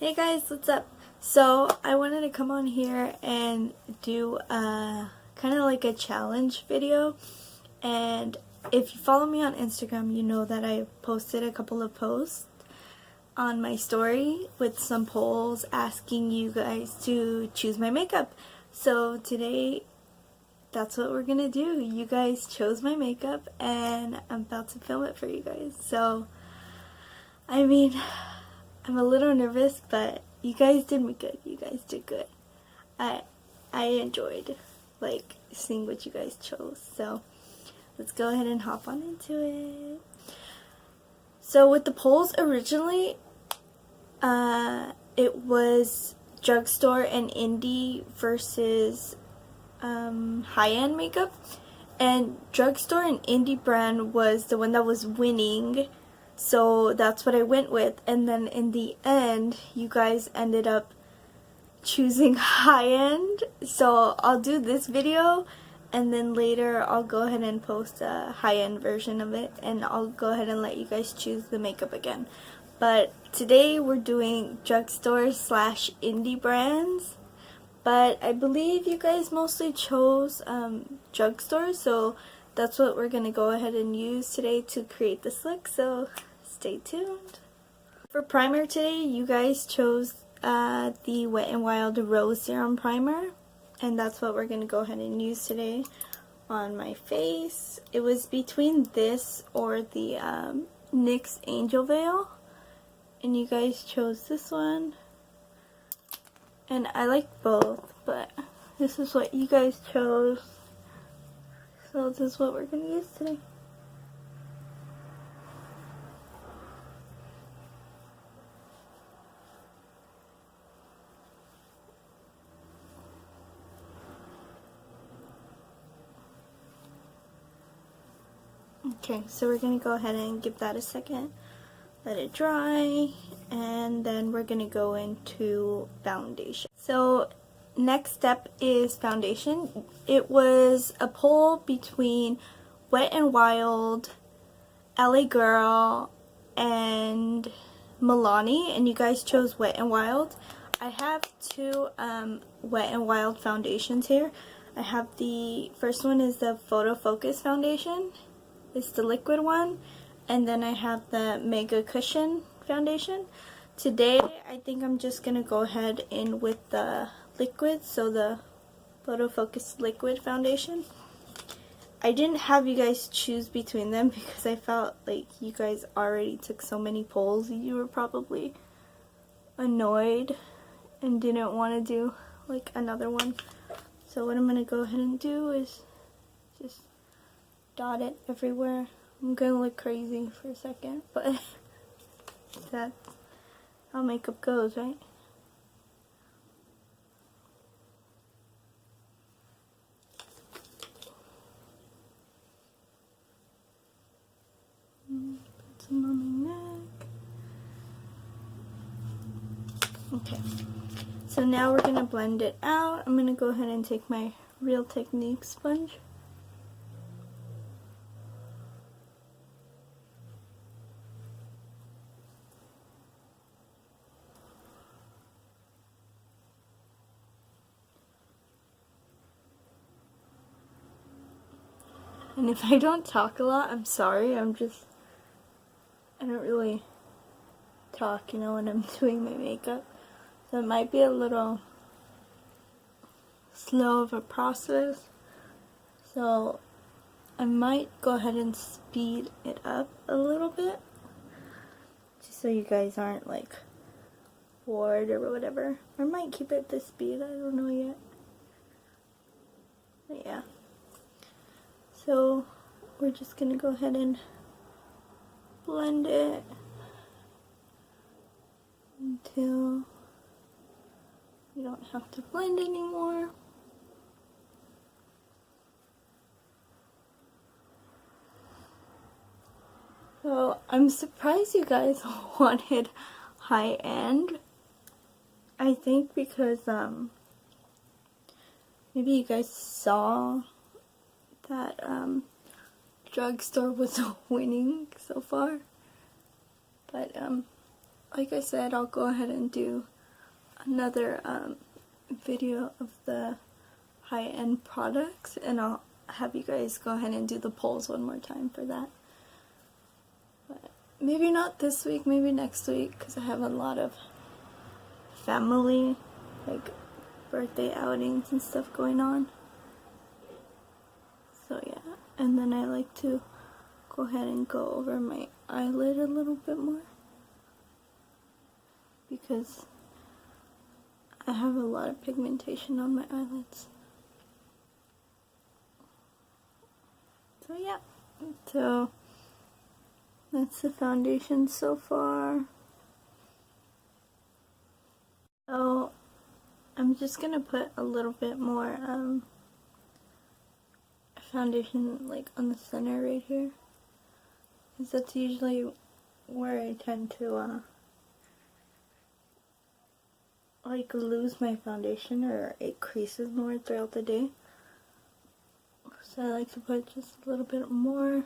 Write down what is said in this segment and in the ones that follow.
Hey guys, what's up? So I wanted to come on here and do a kind of like a challenge video, and if you follow me on Instagram, you know that I posted a couple of posts on my story with some polls asking you guys to choose my makeup. So today that's what we're gonna do. You guys chose my makeup and I'm about to film it for you guys. So I mean, I'm a little nervous, but you guys did me good. You guys did good. I enjoyed like seeing what you guys chose. So let's go ahead and hop on into it. So with the polls originally, it was drugstore and indie versus high-end makeup, and drugstore and indie brand was the one that was winning. So that's what I went with, and then in the end you guys ended up choosing high-end. So I'll do this video and then later I'll go ahead and post a high-end version of it, and I'll go ahead and let you guys choose the makeup again. But today we're doing drugstore slash indie brands, but I believe you guys mostly chose drugstore, so that's what we're going to go ahead and use today to create this look. So stay tuned. For primer today, you guys chose the Wet n Wild Rose Serum Primer, and that's what we're going to go ahead and use today on my face. It was between this or the NYX Angel Veil, and you guys chose this one. And I like both, but this is what you guys chose. So this is what we're going to use today. Okay, so we're going to go ahead and give that a second. Let it dry, and then we're going to go into foundation. So next step is foundation. It was a poll between Wet n Wild, LA Girl, and MILANI, and you guys chose Wet n Wild. I have two Wet n Wild foundations here. I have the first one is the Photo Focus foundation. It's the liquid one. And then I have the Mega Cushion foundation. Today, I think I'm just going to go ahead in with the liquid, so the Photo Focus Liquid foundation. I didn't have you guys choose between them because I felt like you guys already took so many polls. You were probably annoyed and didn't want to do like another one. So what I'm going to go ahead and do is just dot it everywhere. I'm gonna look crazy for a second, but that's how makeup goes, right? Put some on my neck. Okay, so now we're gonna blend it out. I'm gonna go ahead and take my Real Technique sponge. And if I don't talk a lot, I'm sorry. I don't really talk, you know, when I'm doing my makeup. So it might be a little slow of a process. So I might go ahead and speed it up a little bit, just so you guys aren't like bored or whatever. I might keep it this speed, I don't know yet. But yeah. So we're just going to go ahead and blend it until you don't have to blend anymore. So I'm surprised you guys wanted high-end. I think because maybe you guys saw that drugstore was winning so far, but like I said, I'll go ahead and do another video of the high-end products, and I'll have you guys go ahead and do the polls one more time for that. But maybe not this week, maybe next week, because I have a lot of family, like, birthday outings and stuff going on. So yeah, and then I like to go ahead and go over my eyelid a little bit more, because I have a lot of pigmentation on my eyelids. So yeah, so that's the foundation so far. So I'm just gonna put a little bit more foundation like on the center right here, because that's usually where I tend to like lose my foundation, or it creases more throughout the day. So I like to put just a little bit more,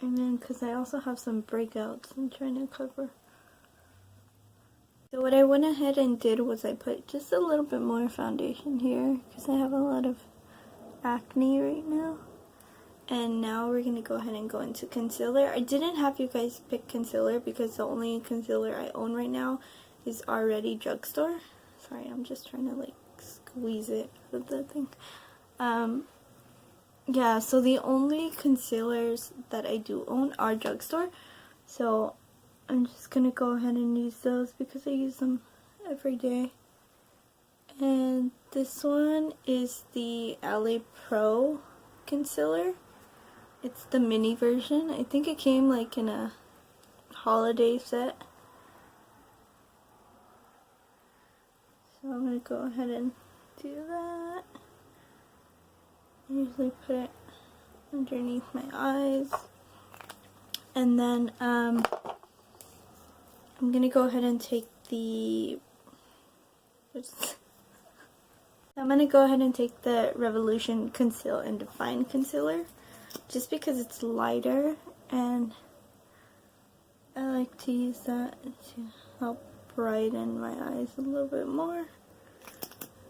and then because I also have some breakouts I'm trying to cover. So what I went ahead and did was I put just a little bit more foundation here, because I have a lot of acne right now. And now we're going to go ahead and go into concealer. I didn't have you guys pick concealer because the only concealer I own right now is already drugstore. Sorry, I'm just trying to like squeeze it out of the thing. Yeah, so the only concealers that I do own are drugstore. So I'm just going to go ahead and use those because I use them every day. And this one is the LA Pro concealer. It's the mini version. I think it came like in a holiday set. So I'm going to go ahead and do that. I usually put it underneath my eyes. And then I'm going to go ahead and take the Revolution Conceal and Define Concealer, just because it's lighter, and I like to use that to help brighten my eyes a little bit more.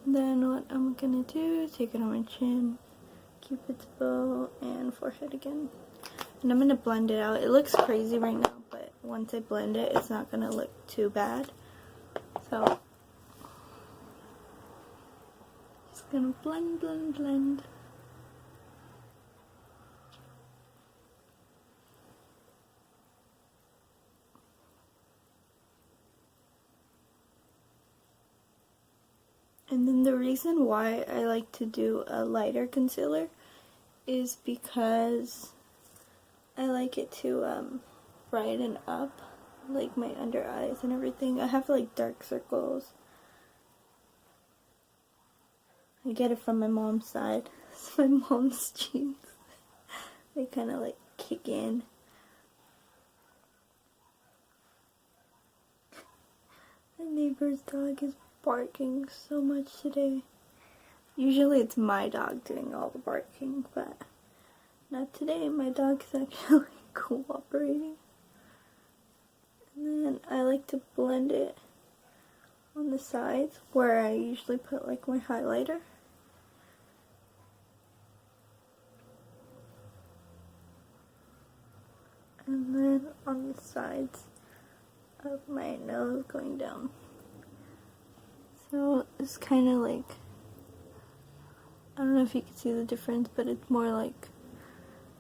Then what I'm going to do, take it on my chin, Cupid's bow, and forehead again. And I'm going to blend it out. It looks crazy right now, but once I blend it, it's not going to look too bad. So, just going to blend, blend, blend. And then the reason why I like to do a lighter concealer is because I like it to brighten up like my under eyes and everything. I have like dark circles. I get it from my mom's side. It's my mom's genes. They kind of like kick in. My neighbor's dog is barking so much today. Usually it's my dog doing all the barking, but not today. My dog is actually cooperating. And then I like to blend it on the sides where I usually put like my highlighter. And then on the sides of my nose going down. So it's kind of like, I don't know if you can see the difference, but it's more like,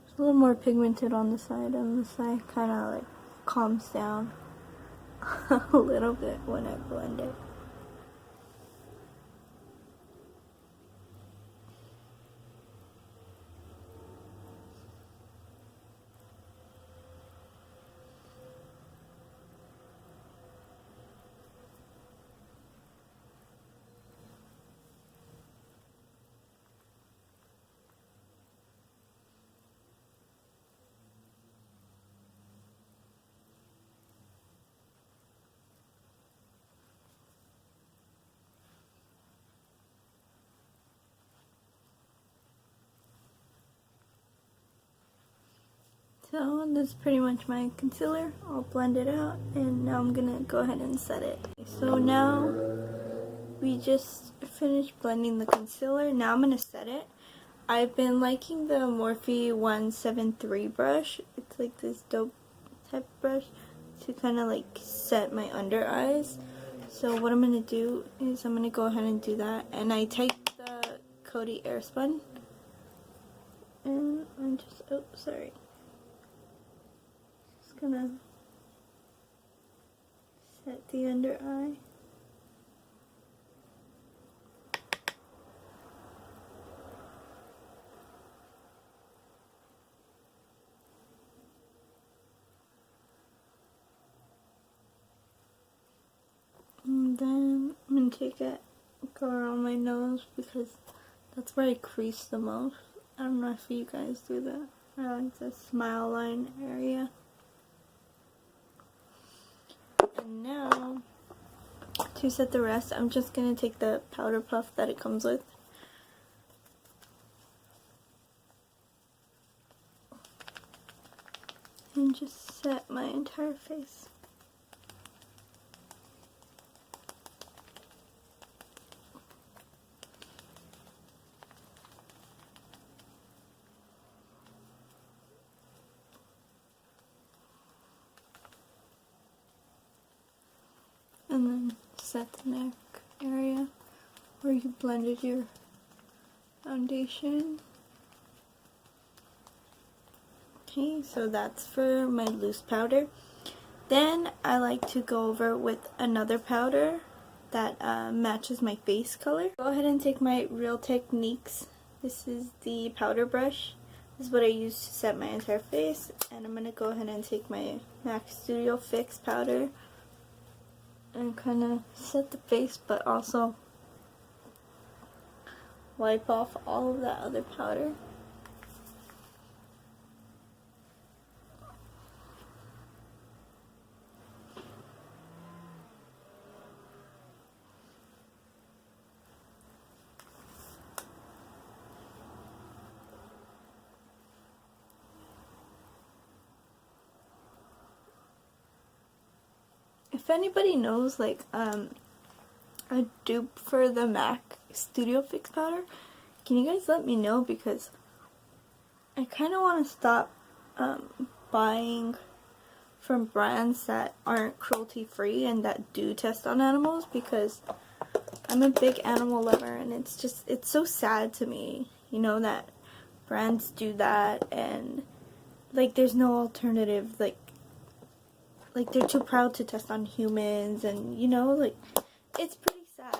it's a little more pigmented on the side, and the side kind of like calms down a little bit when I blend it. So this is pretty much my concealer. I'll blend it out and now I'm gonna go ahead and set it. So now we just finished blending the concealer. Now I'm gonna set it. I've been liking the Morphe 173 brush. It's like this dope type brush to kind of like set my under eyes. So what I'm gonna do is I'm gonna go ahead and do that. And I take the Coty Airspun and I'm just, oh sorry, just gonna set the under eye. And then I'm going to take it, go around my nose because that's where I crease the most. I don't know if you guys do that. I like the smile line area. And now, to set the rest, I'm just going to take the powder puff that it comes with. And just set my entire face. And then set the neck area where you blended your foundation. Okay, so that's for my loose powder. Then I like to go over with another powder that matches my face color. Go ahead and take my Real Techniques. This is the powder brush. This is what I use to set my entire face. And I'm going to go ahead and take my MAC Studio Fix powder and kind of set the face, but also wipe off all of that other powder. If anybody knows like a dupe for the MAC Studio Fix powder, can you guys let me know, because I kind of want to stop buying from brands that aren't cruelty free and that do test on animals, because I'm a big animal lover and it's so sad to me, you know, that brands do that and like there's no alternative, like they're too proud to test on humans, and you know, like it's pretty sad.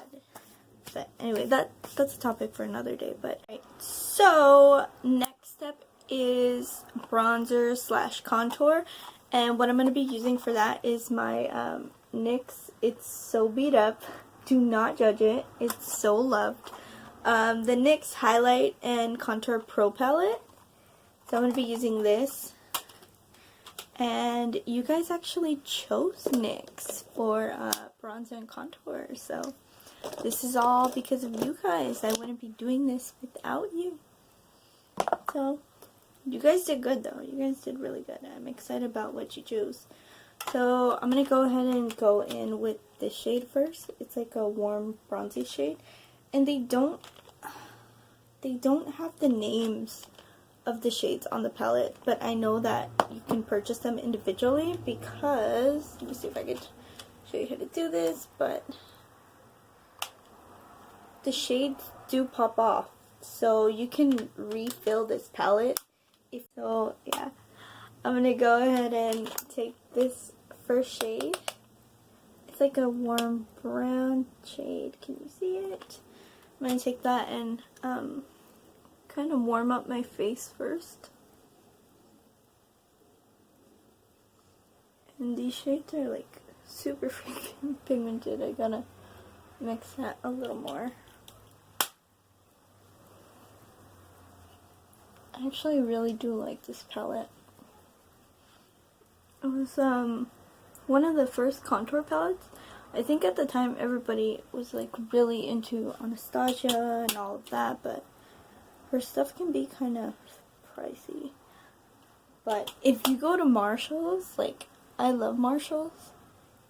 But anyway, that's a topic for another day. But right. So next step is bronzer / contour, and what I'm going to be using for that is my NYX. It's so beat up, do not judge it, it's so loved, the NYX Highlight and Contour Pro Palette. So I'm going to be using this. And you guys actually chose NYX for bronzer and contour, so this is all because of you guys. I wouldn't be doing this without you. So you guys did good though. You guys did really good. I'm excited about what you chose. So I'm going to go ahead and go in with this shade first. It's like a warm bronzy shade. And they don't have the names of the shades on the palette, but I know that you can purchase them individually because, let me see if I could show you how to do this, but the shades do pop off, so you can refill this palette. If so, yeah, I'm gonna go ahead and take this first shade. It's like a warm brown shade. Can you see it? I'm gonna take that and kind of warm up my face first. And these shades are like super freaking pigmented. I gotta mix that a little more. I actually really do like this palette. It was one of the first contour palettes. I think at the time everybody was like really into Anastasia and all of that, but her stuff can be kind of pricey. But if you go to Marshall's, like, I love Marshall's,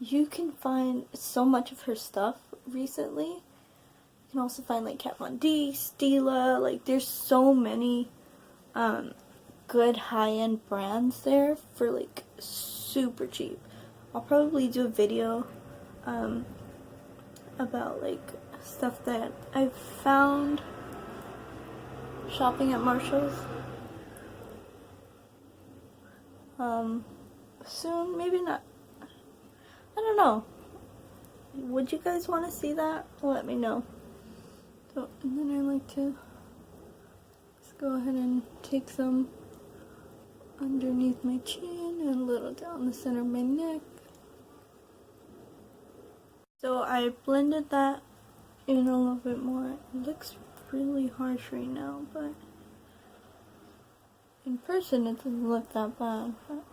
you can find so much of her stuff recently. You can also find like Kat Von D, Stila, like there's so many good high-end brands there for like super cheap. I'll probably do a video about like stuff that I've found shopping at Marshall's. Soon, maybe not. I don't know. Would you guys want to see that? Let me know. So, and then I like to just go ahead and take some underneath my chin and a little down the center of my neck. So I blended that in a little bit more. It looks really harsh right now, but in person it doesn't look that bad. But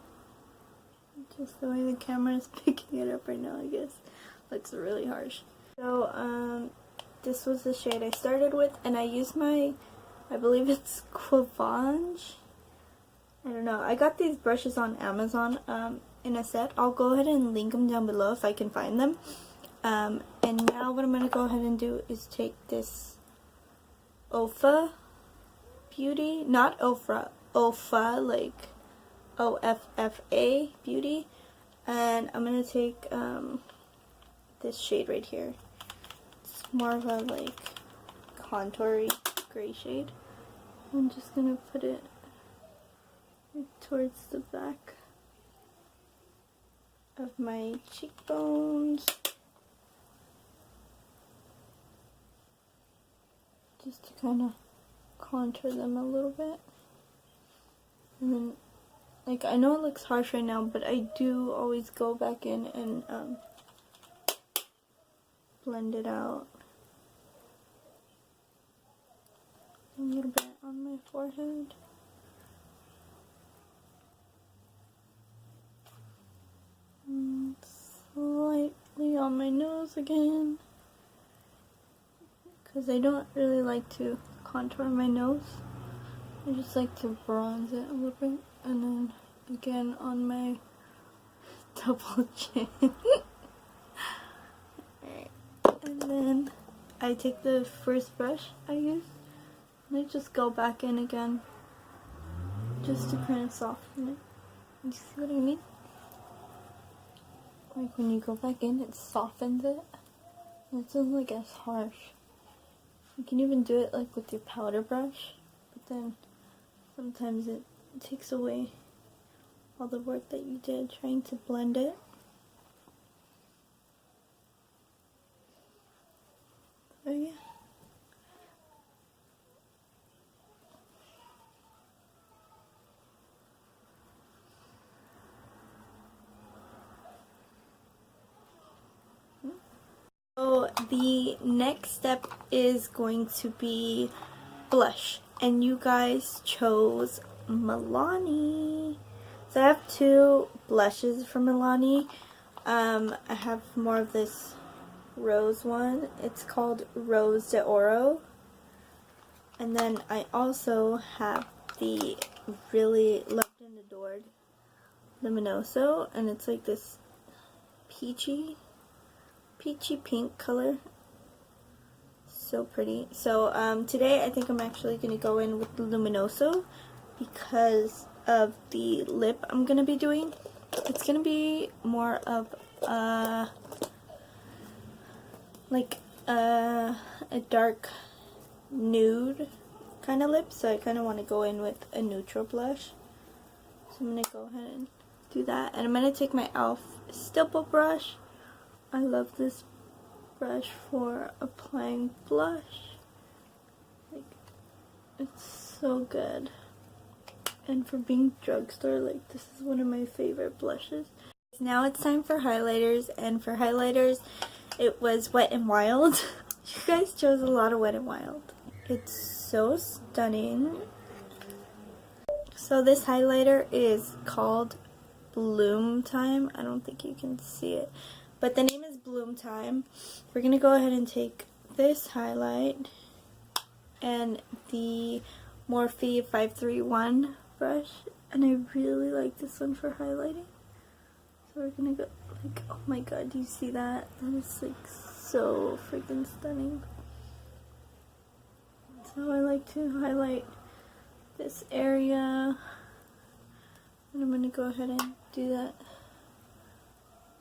just the way the camera is picking it up right now, I guess, looks really harsh. So this was the shade I started with, and I used my, I believe it's Quavange. I don't know. I got these brushes on Amazon in a set. I'll go ahead and link them down below if I can find them. And now what I'm going to go ahead and do is take this OFA Beauty, not OFA, like OFFA Beauty, and I'm going to take this shade right here. It's more of a like contoury gray shade. I'm just going to put it towards the back of my cheekbones, just to kind of contour them a little bit. And then, like, I know it looks harsh right now, but I do always go back in and blend it out a little bit on my forehead. And slightly on my nose again, because I don't really like to contour my nose. I just like to bronze it a little bit, and then again on my double chin. Alright, and then I take the first brush I used, and I just go back in again, just to kind of soften it. You see what I mean? Like when you go back in, it softens it, and it doesn't look as harsh. You can even do it like with your powder brush, but then sometimes it takes away all the work that you did trying to blend it. So yeah. So the next step is going to be blush, and you guys chose MILANI. So I have two blushes from MILANI. I have more of this rose one. It's called Rose de Oro. And then I also have the really loved and adored Luminoso, and it's like this peachy pink color. So pretty. So today I think I'm actually going to go in with the Luminoso because of the lip I'm going to be doing. It's going to be more of like a dark nude kind of lip, so I kind of want to go in with a neutral blush. So I'm going to go ahead and do that, and I'm going to take my e.l.f. stipple brush. I love this brush for applying blush. Like, it's so good. And for being drugstore, like, this is one of my favorite blushes. Now it's time for highlighters, and for highlighters, it was Wet n Wild. You guys chose a lot of Wet n Wild. It's so stunning. So this highlighter is called Bloom Time. I don't think you can see it, but the name is Bloom Time. We're going to go ahead and take this highlight and the Morphe 531 brush, and I really like this one for highlighting. So we're gonna go, like, oh my god, do you see that? That is like so freaking stunning. So I like to highlight this area, and I'm gonna go ahead and do that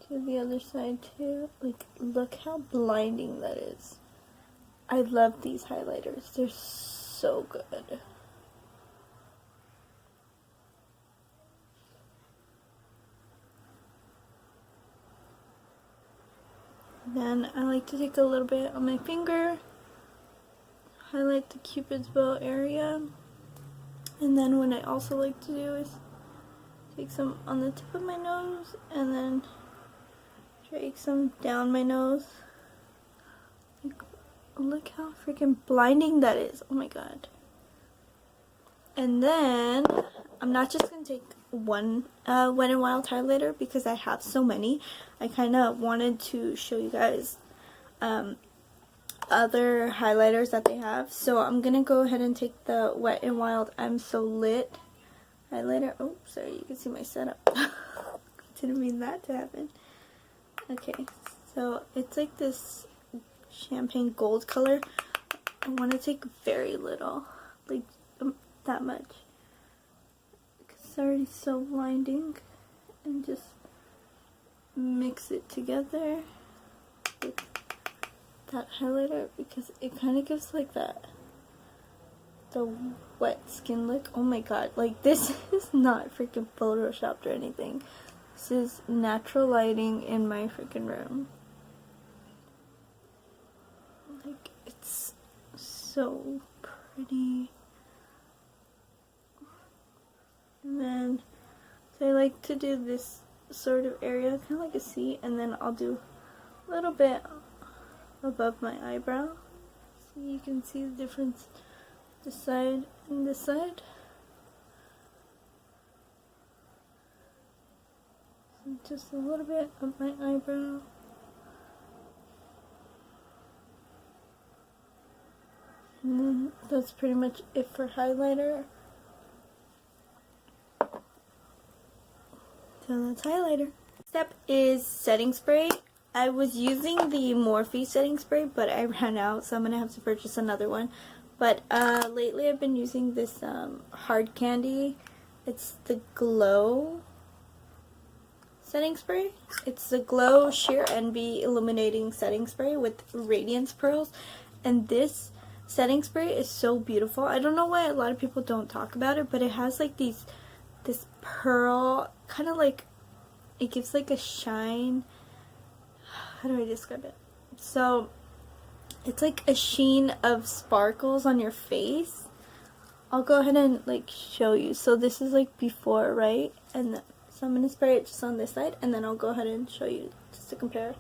to the other side too. Like, look how blinding that is. I love these highlighters, they're so good. Then I like to take a little bit on my finger, highlight the Cupid's bow area, and then what I also like to do is take some on the tip of my nose and then drag some down my nose. Like, look how freaking blinding that is. Oh my god. And then I'm not just gonna take one Wet n Wild highlighter because I have so many. I kind of wanted to show you guys other highlighters that they have. So I'm gonna go ahead and take the Wet n Wild I'm So Lit highlighter. Oh, sorry, you can see my setup. Didn't mean that to happen. Okay, so it's like this champagne gold color. I want to take very little, like that much, because it's already so blinding, and just mix it together with that highlighter because it kind of gives like that the wet skin look. Oh my god, like this is not freaking photoshopped or anything. This is natural lighting in my freaking room. Like, it's so pretty. And then, so I like to do this sort of area, kind of like a C, and then I'll do a little bit above my eyebrow. So you can see the difference this side and this side. So just a little bit of my eyebrow. And then that's pretty much it for highlighter. So that's highlighter. Step is setting spray. I was using the Morphe setting spray, but I ran out, so I'm gonna have to purchase another one. But lately I've been using this hard candy. It's the Glow setting spray. It's the Glow Sheer Envy Illuminating Setting Spray with Radiance Pearls. And this setting spray is so beautiful. I don't know why a lot of people don't talk about it, but it has like this pearl, kind of like, it gives like a shine. How do I describe it? So it's like a sheen of sparkles on your face. I'll go ahead and like show you. So this is like before, right? And so I'm gonna spray it just on this side, and then I'll go ahead and show you just to compare.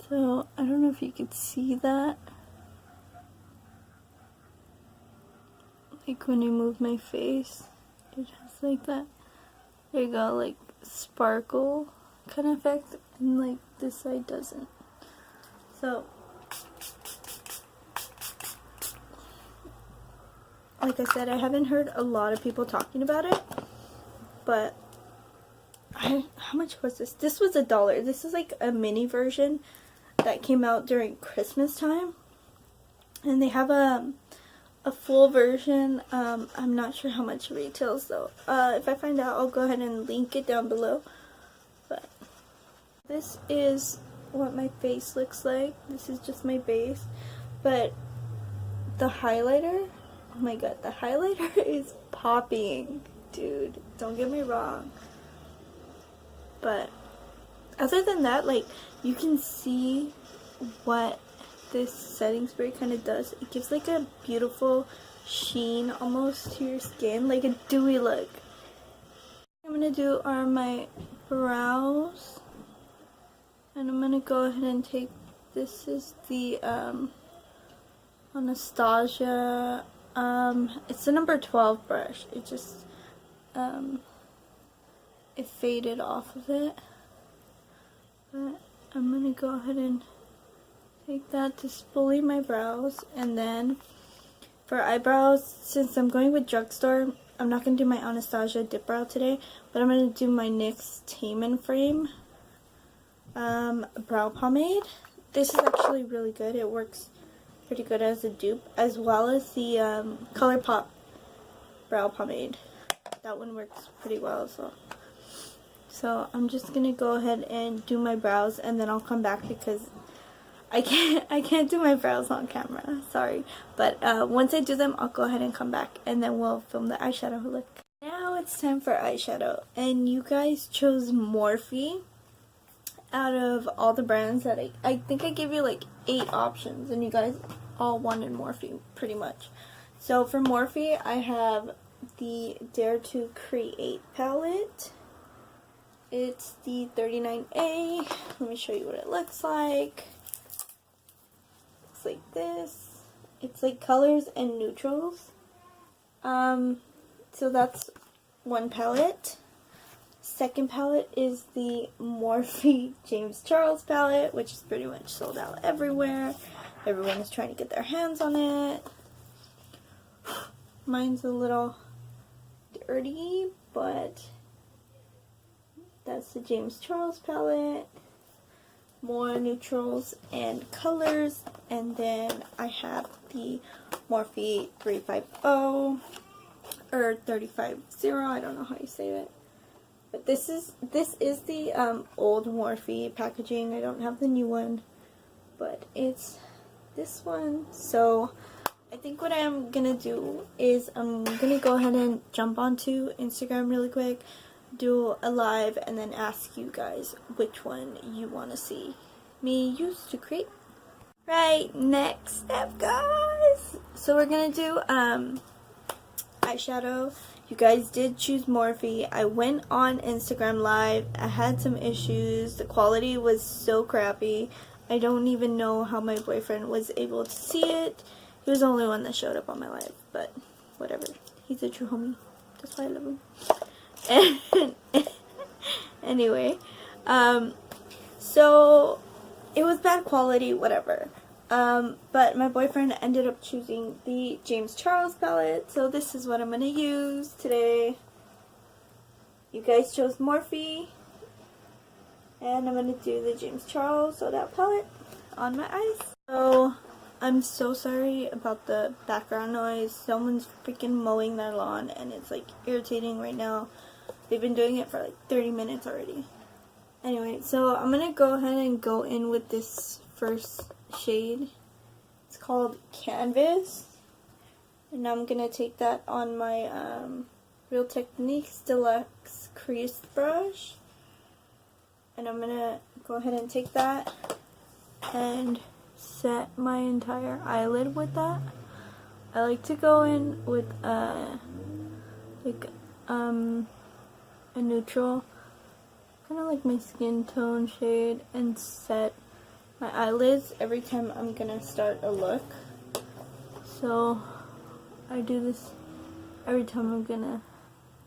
So I don't know if you could see that. Like when I move my face, it has like that, there you go, like sparkle kind of effect, and like this side doesn't. So like I said, I haven't heard a lot of people talking about it, but how much was this? This was $1. This is like a mini version that came out during Christmas time, and they have a full version. I'm not sure how much it retails though. If I find out, I'll go ahead and link it down below. But this is what my face looks like. This is just my base, but the highlighter, oh my god, the highlighter is popping, dude. Don't get me wrong, but other than that, like, you can see what this setting spray kind of does. It gives like a beautiful sheen almost to your skin, like a dewy look. What I'm gonna do are my brows, and I'm gonna go ahead and take, this is the Anastasia, it's the number 12 brush. It just it faded off of it, but I'm gonna go ahead and take that to fully my brows, and then for eyebrows, since I'm going with drugstore, I'm not going to do my Anastasia dip brow today, but I'm going to do my NYX Tame Frame brow pomade. This is actually really good. It works pretty good as a dupe, as well as the ColourPop brow pomade. That one works pretty well as well. So I'm just gonna go ahead and do my brows, and then I'll come back because I can't do my brows on camera. Sorry, but once I do them, I'll go ahead and come back, and then we'll film the eyeshadow look. Now it's time for eyeshadow, and you guys chose MORPHE. Out of all the brands that I think I gave you like 8 options, and you guys all wanted MORPHE pretty much. So for MORPHE, I have the Dare to Create palette. It's the 39A. Let me show you what it looks like. Looks like this. It's like colors and neutrals. So that's one palette. Second palette is the MORPHE James Charles palette, which is pretty much sold out everywhere. Everyone is trying to get their hands on it. Mine's a little dirty, but that's the James Charles palette. More neutrals and colors. And then I have the MORPHE 350 or 350, I don't know how you say it. But this is the old MORPHE packaging. I don't have the new one, but it's this one. So I think what I'm gonna do is I'm gonna go ahead and jump onto Instagram really quick, do a live, and then ask you guys which one you want to see me use to create. Right, next step, guys. So we're gonna do eyeshadow. You guys did choose MORPHE. I went on Instagram live. I had some issues. The quality was so crappy. I don't even know how my boyfriend was able to see it. He was the only one that showed up on my live, but whatever. He's a true homie. That's why I love him. And anyway, so it was bad quality, whatever. But my boyfriend ended up choosing the James Charles palette, so this is what I'm going to use today. You guys chose MORPHE, and I'm going to do the James Charles soda palette on my eyes. So, I'm so sorry about the background noise. Someone's freaking mowing their lawn, and it's like irritating right now. They've been doing it for like 30 minutes already. Anyway, so I'm going to go ahead and go in with this first shade. It's called Canvas, and I'm gonna take that on my Real Techniques Deluxe crease brush, and I'm gonna go ahead and take that and set my entire eyelid with that. I like to go in with a neutral, kind of like my skin tone shade, and set my eyelids every time I'm gonna start a look. So I do this every time I'm gonna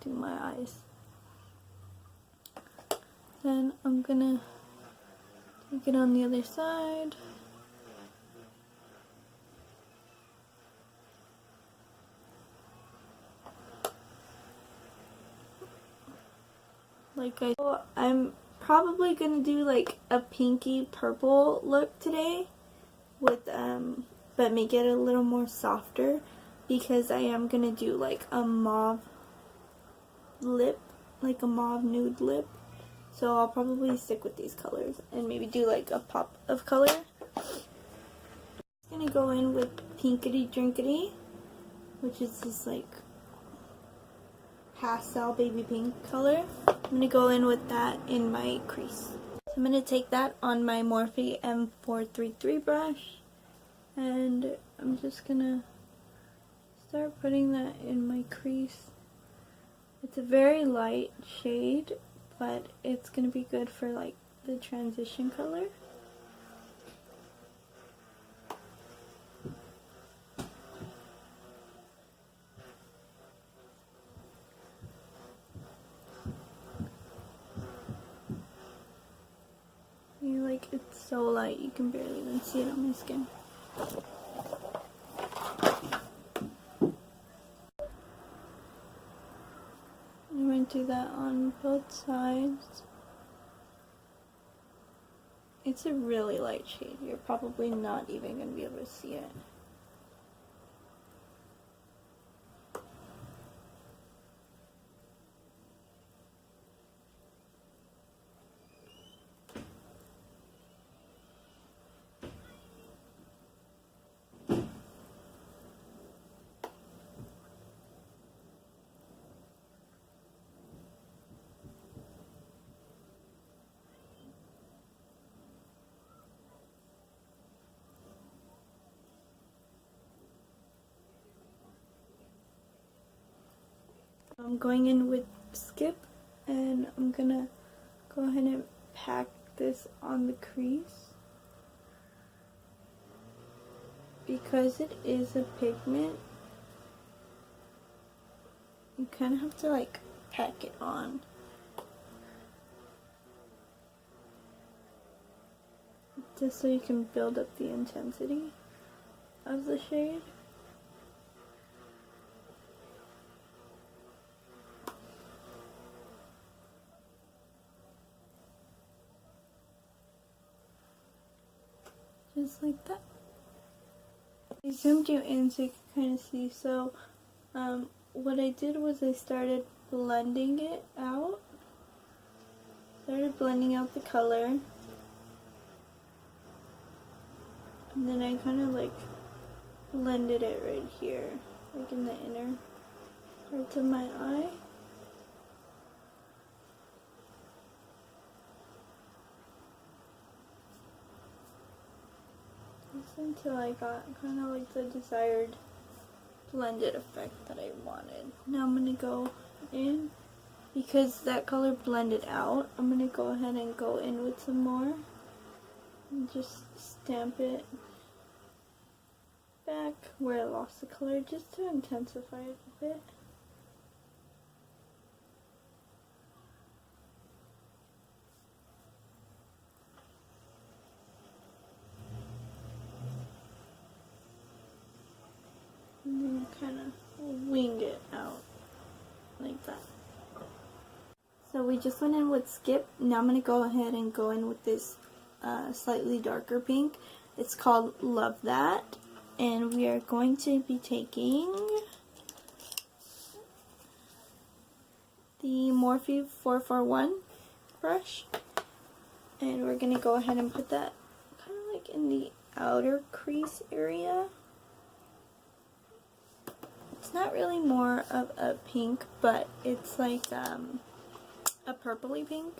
do my eyes. Then I'm gonna take it on the other side. I'm probably gonna do like a pinky purple look today with but make it a little more softer, because I am gonna do like a mauve lip, like a mauve nude lip. So I'll probably stick with these colors and maybe do like a pop of color. I'm gonna go in with Pinkity Drinkity, which is this like pastel baby pink color. I'm going to go in with that in my crease. So I'm going to take that on my MORPHE M433 brush, and I'm just going to start putting that in my crease. It's a very light shade, but it's going to be good for like the transition color. It's so light you can barely even see it on my skin. I'm going to do that on both sides. It's a really light shade. You're probably not even going to be able to see it. I'm going in with Skip, and I'm gonna go ahead and pack this on the crease. Because it is a pigment, you kind of have to like pack it on. Just so you can build up the intensity of the shade. Just like that. I zoomed you in so you can kind of see. So what I did was I started blending it out. Started blending out the color. And then I kind of like blended it right here, like in the inner parts of my eye. Just until I got kind of like the desired blended effect that I wanted. Now I'm going to go in, because that color blended out, I'm going to go ahead and go in with some more. And just stamp it back where I lost the color, just to intensify it a bit. And then kind of wing it out like that. So we just went in with Skip. Now I'm going to go ahead and go in with this slightly darker pink. It's called Love That. And we are going to be taking the Morphe 441 brush. And we're going to go ahead and put that kind of like in the outer crease area. It's not really more of a pink, but it's like a purpley pink.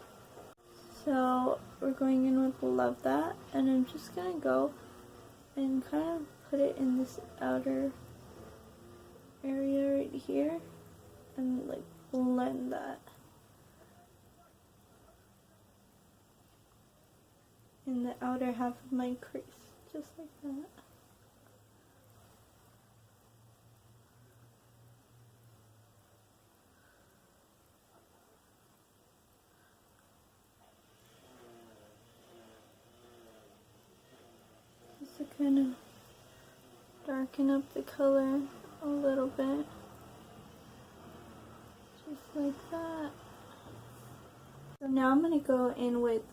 So we're going in with Love That, and I'm just going to go and kind of put it in this outer area right here and like blend that in the outer half of my crease, just like that. Just to kind of darken up the color a little bit, just like that. So now I'm going to go in with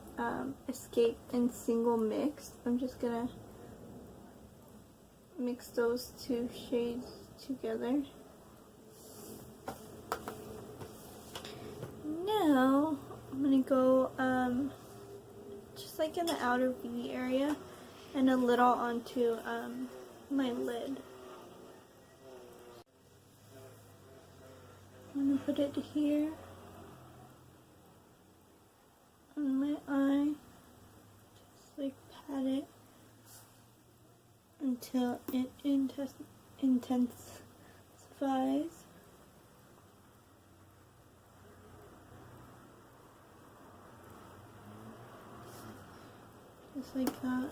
Escape and Single Mix. I'm just going to mix those two shades together. Now I'm going to go just like in the outer V area and a little onto my lid. I'm going to put it here on my eye, just like pat it until it intensifies. Just like that.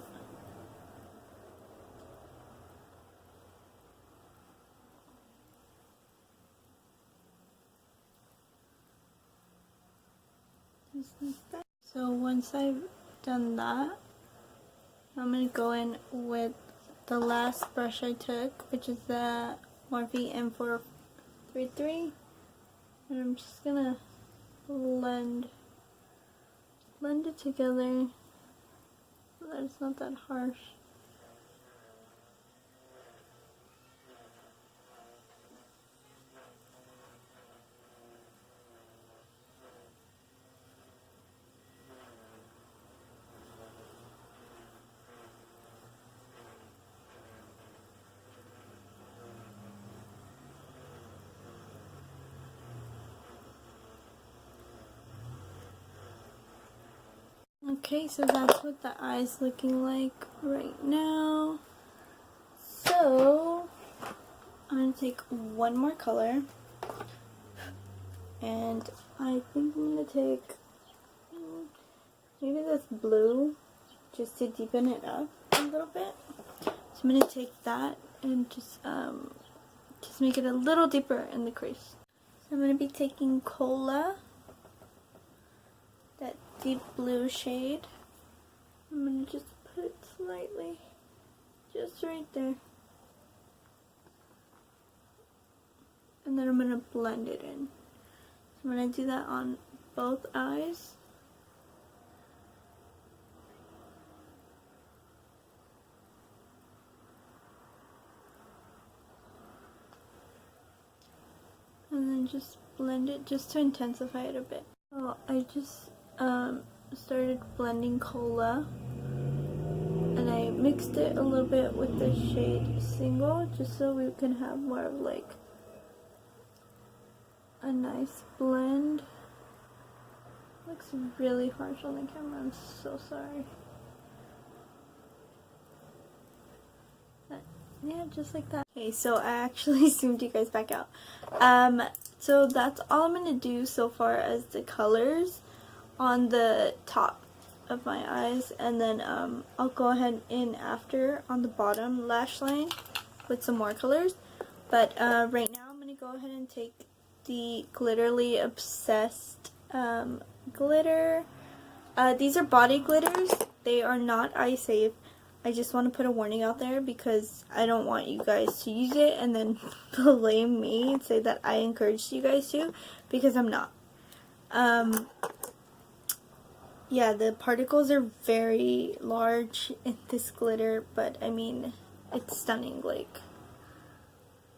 Just like that. So once I've done that, I'm going to go in with the last brush I took, which is the Morphe M433. And I'm just going to blend it together so that it's not that harsh. Okay, so that's what the eye's looking like right now. So I'm going to take one more color, and I think I'm going to take maybe this blue just to deepen it up a little bit. So I'm going to take that and just make it a little deeper in the crease. So I'm going to be taking Cola, that deep blue shade. I'm going to just put it slightly, just right there. And then I'm going to blend it in. So I'm going to do that on both eyes. And then just blend it just to intensify it a bit. So I just started blending Cola, and I mixed it a little bit with the shade Single just so we can have more of like a nice blend. Looks really harsh on the camera, I'm so sorry. But yeah, just like that. Okay, so I actually zoomed you guys back out. So that's all I'm gonna do so far as the colors on the top of my eyes, and then I'll go ahead in after on the bottom lash line with some more colors. But right now I'm gonna go ahead and take the Glitterally Obsessed glitter. These are body glitters. They are not eye safe. I just want to put a warning out there because I don't want you guys to use it and then blame me and say that I encouraged you guys to, because I'm not. Yeah, the particles are very large in this glitter, but I mean, it's stunning. Like,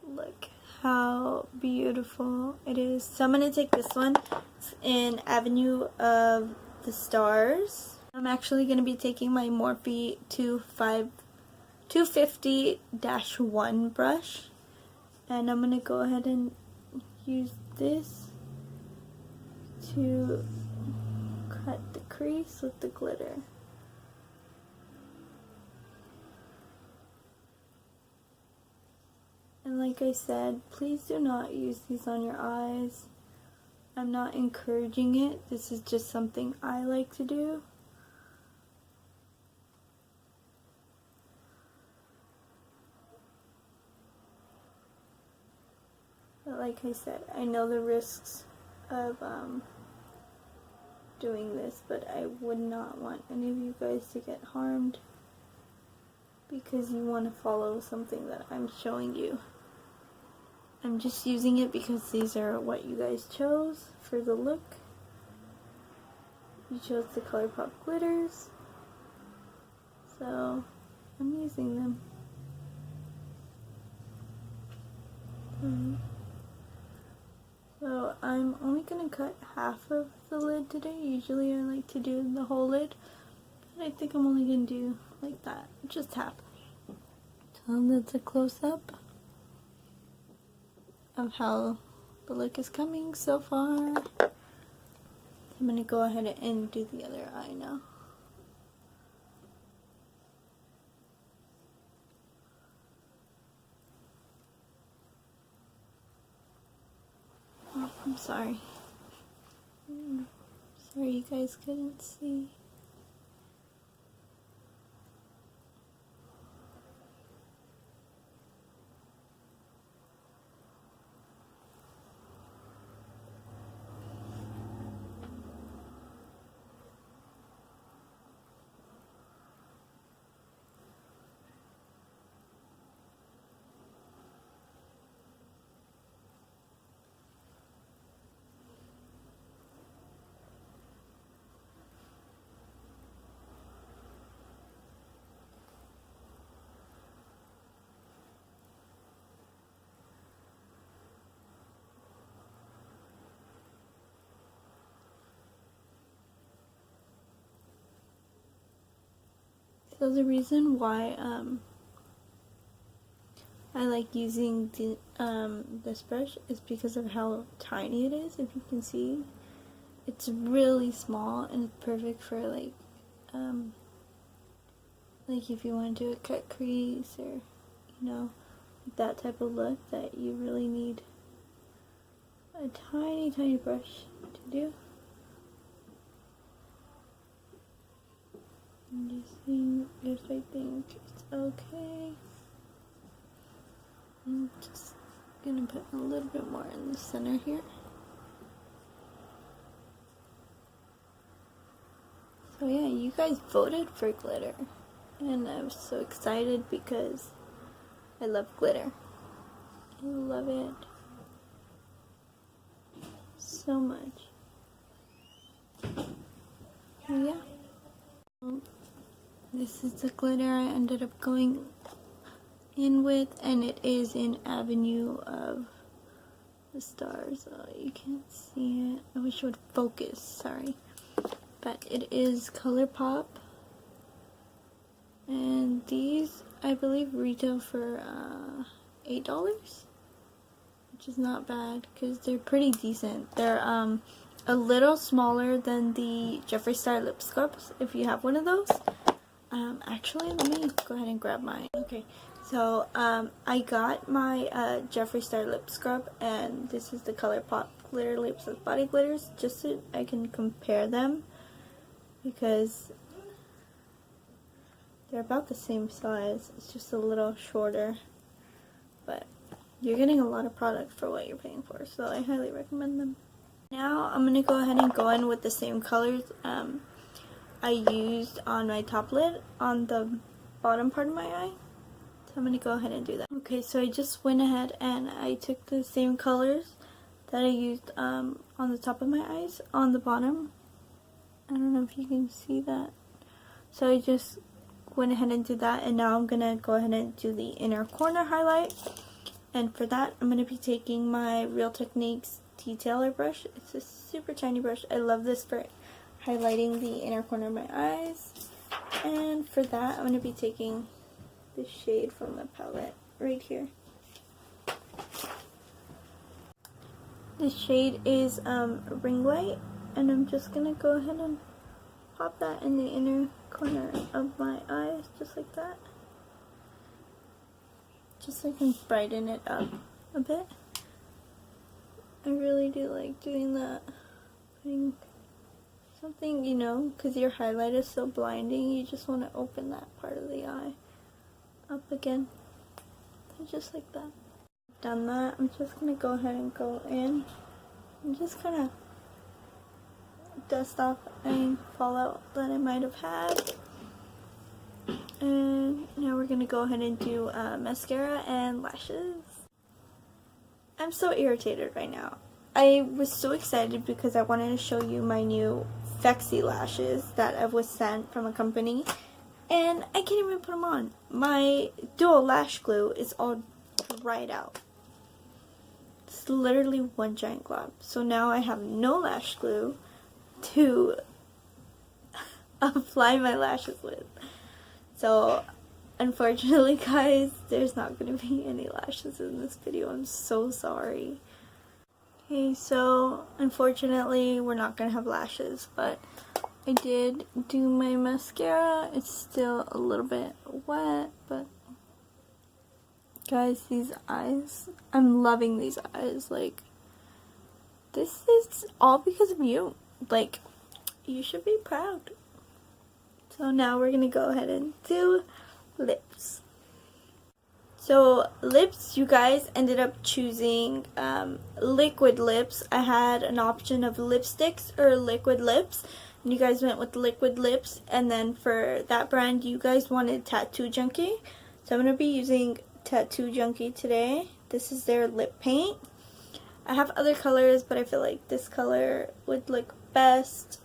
look how beautiful it is. So I'm going to take this one. It's in Avenue of the Stars. I'm actually going to be taking my Morphe 250-1 brush, and I'm going to go ahead and use this to cut the crease with the glitter. And like I said, please do not use these on your eyes. I'm not encouraging it. This is just something I like to do. But like I said, I know the risks of doing this, but I would not want any of you guys to get harmed because you want to follow something that I'm showing you. I'm just using it because these are what you guys chose for the look. You chose the ColourPop glitters, so I'm using them. So I'm only going to cut half of the lid today. Usually I like to do the whole lid, but I think I'm only going to do like that, just half. So that's a close-up of how the look is coming so far. I'm going to go ahead and do the other eye now. Oh, I'm sorry. Sorry you guys couldn't see. So the reason why I like using the this brush is because of how tiny it is. If you can see, it's really small and it's perfect for like if you want to do a cut crease or that type of look that you really need a tiny brush to do. I'm just seeing if I think it's okay. I'm just gonna put a little bit more in the center here. So yeah, you guys voted for glitter, and I was so excited because I love glitter. I love it so much. So yeah, this is the glitter I ended up going in with, and it is in Avenue of the Stars. Oh, you can't see it. I wish it would focus, sorry. But it is ColourPop, and these I believe retail for $8, which is not bad because they're pretty decent. They're a little smaller than the Jeffree Star lip scrubs if you have one of those. Actually, let me go ahead and grab mine. Okay, so I got my Jeffree Star lip scrub, and this is the ColourPop Glitter Lips with Body Glitters, just so I can compare them because they're about the same size. It's just a little shorter, but you're getting a lot of product for what you're paying for, so I highly recommend them. Now I'm going to go ahead and go in with the same colors I used on my top lid on the bottom part of my eye. So I'm going to go ahead and do that. Okay, so I just went ahead and I took the same colors that I used on the top of my eyes on the bottom. I don't know if you can see that. So I just went ahead and did that, and now I'm going to go ahead and do the inner corner highlight. And for that, I'm going to be taking my Real Techniques detailer brush. It's a super tiny brush. I love this for highlighting the inner corner of my eyes. And for that, I'm going to be taking the shade from the palette right here. The shade is Ring Light, and I'm just going to go ahead and pop that in the inner corner of my eyes, just like that. Just so I can brighten it up a bit. I really do like doing that. Putting something, because your highlight is so blinding, you just want to open that part of the eye up again. So just like that. Done that, I'm just going to go ahead and go in and just kind of dust off any fallout that I might have had. And now we're going to go ahead and do mascara and lashes. I'm so irritated right now. I was so excited because I wanted to show you my new Fexy lashes that I was sent from a company, and I can't even put them on. My dual lash glue is all dried out. It's literally one giant glob. So now I have no lash glue to apply my lashes with. So unfortunately, guys, there's not going to be any lashes in this video. I'm so sorry. Okay, so unfortunately we're not going to have lashes, but I did do my mascara. It's still a little bit wet, but guys, these eyes, I'm loving these eyes. Like, this is all because of you. Like, you should be proud. So now we're going to go ahead and do lips. So lips, you guys ended up choosing liquid lips. I had an option of lipsticks or liquid lips, and you guys went with liquid lips. And then for that brand, you guys wanted TATTOOJUNKEE. So I'm going to be using TATTOOJUNKEE today. This is their lip paint. I have other colors, but I feel like this color would look best.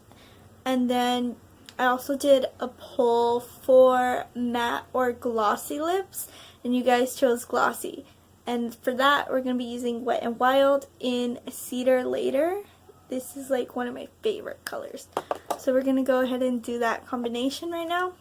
And then I also did a poll for matte or glossy lips, and you guys chose glossy. And for that, we're going to be using Wet n Wild in Cedar later. This is like one of my favorite colors. So we're going to go ahead and do that combination right now.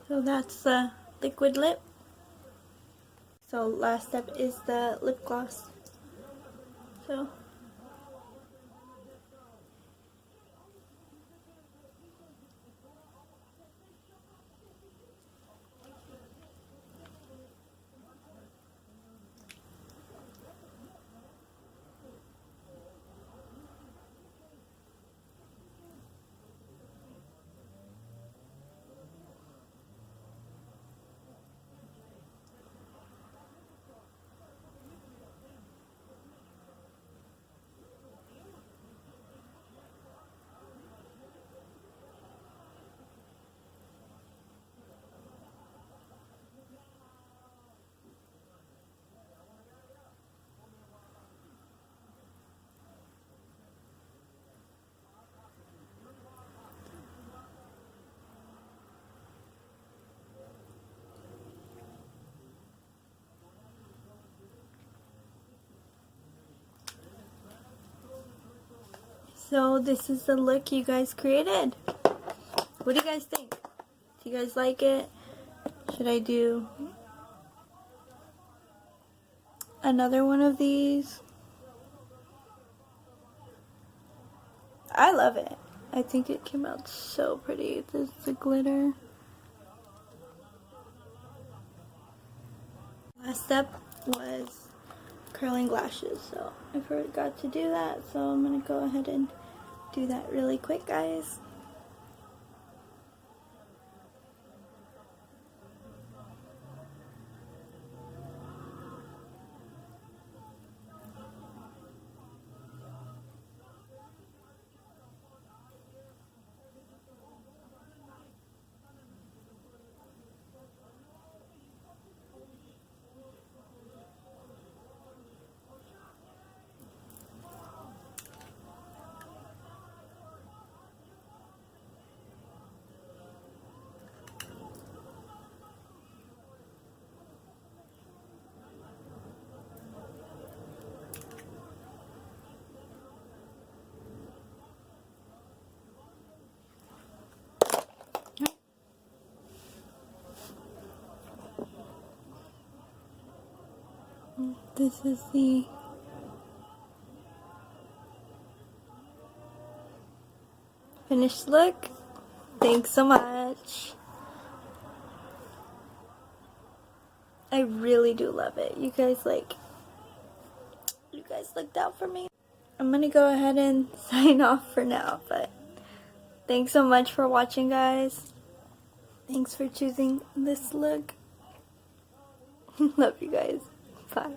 So that's the liquid lip. So last step is the lip gloss. So So this is the look you guys created. What do you guys think? Do you guys like it? Should I do another one of these? I love it. I think it came out so pretty. This is the glitter. Last step was curling lashes, so I forgot to do that, so I'm gonna go ahead and do that really quick, guys. This is the finished look. Thanks so much. I really do love it. You guys looked out for me. I'm gonna go ahead and sign off for now, but thanks so much for watching, guys. Thanks for choosing this look. Love you guys. Bye.